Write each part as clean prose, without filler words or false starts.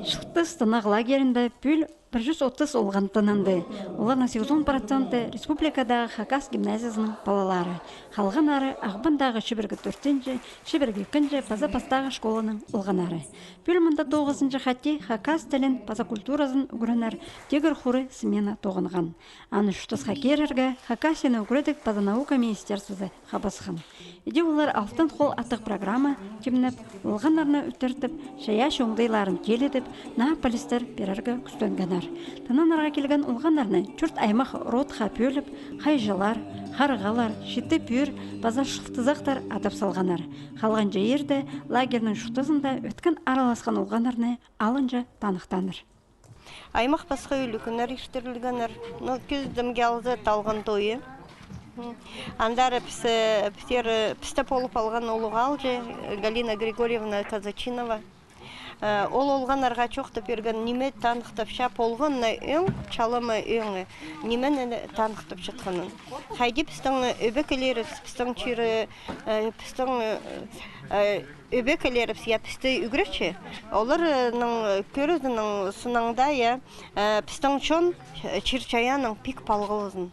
Шылты станақ лагерінде пүл 130 олған тынынды. Олар 80% республикадағы Хакас гимназиясының балалары. Қалған ары Ағбындағы Шыбіргі 4-ші, Шыбіргі 2-ші Паза-Пастағы школының олғанары. Пүл мұнда 9-ші хатти Хакас тілін Паза культурасын үгірінар тегір хуры смена тоғынған. Аны шутас хакерерге Хакасияны үгірдік Паза наука министерствосы қабасқан. Иде олар алтын қол аттық программа кемнеп, олғанарына үттіртіп, шая шоңдайларын келедіп, на полистер берерге күстөнгенар. Тынанарға келген олғанарны чүрт аймақ ротқа пөліп, хайжалар, харғалар, шетті пүр, база шылтызақтар адап салғанар. Қалған жайырды лагерінің шұқтызында өткен араласқан олғанарны алынжа танықтаныр. Аймақ басқа үлікінер ештірілгенер, көздімге алды талған тойы. Андары пісті полып алған олуғал же Галина Григорьевна Казачинова. Ол олғанарға чоқты берген неме танықтып шап олғанна өң, чалымы өңі, немен танықтып жатқанын. Хайди пістің өбекелеріс, пістің чиры, пістің өбекелеріс, я пісті үгіречі. Оларының көрізінің сынаңда пістің чон чирчаяның пик палғылызын.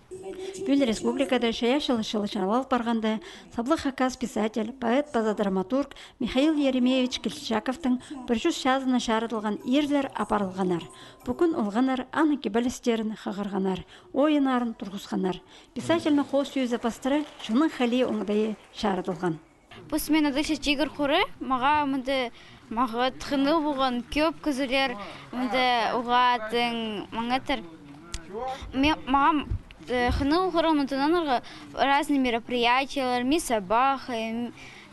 Бүл республикада шая-шылы шаралал барғанда Саблы Хакас писатель, поэт, база-драматург Михаил Еремеевич Кельчаковтың 100 шазына шарытылған ерлер апарылғанар. Бүгін олғанар аны кебелістерін қағырғанар, ойынарын тұрғызғанар. Писательні қол сөзі пастыры жының хали оңдайы шарытылған. Бұл сменада шетегір құры, маға тқыны болған көп күзілер, ұғатын, маңатыр. Маған хны ухоромонтанарға разные мероприятия, мисс Абаха,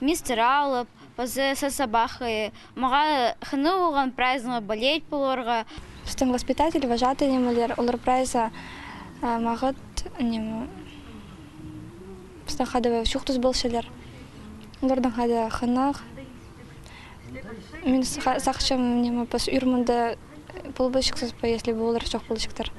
мистер Алып, позы Сасабаха. Мага хны уған праздновать болеть полорға. Біздің воспитатель, вожатый немелер, олар прайза мағыт нему. Біздің қадывы шуқтыз болшылар. Олардың қады хынақ. Мен сақшым нему пас үрмінді полбышықсыз па, если бұл олар шоқ болшықтар.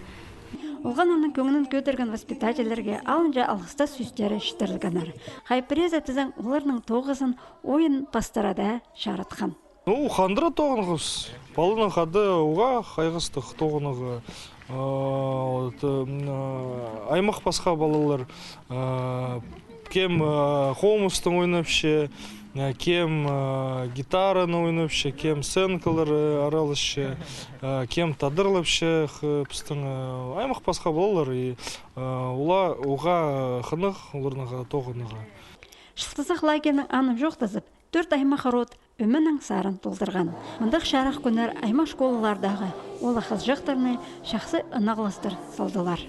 Олғанарның көңінін көтерген воспитательдерге алынжа алғыста сөздері шытырылғанар. Хайпырез әтізен оларның тоғызын ойын пастарада шаратқан. Қандыра тоғынығыз. Балының қады оға қайғыстық тоғынығы. Аймақ басқа балалар кем хомустың ойнапшы, кем гитараны ойнапшы, кем сценкалар аралышы, кем тадырлапшы, біздің аймақ басқа балалар, оға қынық, оларныға тоғыныға. Шылтызақ лагерінің анып жоқтазып, 4 аймақ рот өмінің сарын толдырған. Мұндық шарақ күнер аймақ школалардағы олы қыз жақтарыны шақсы ынағылыстыр салдылар.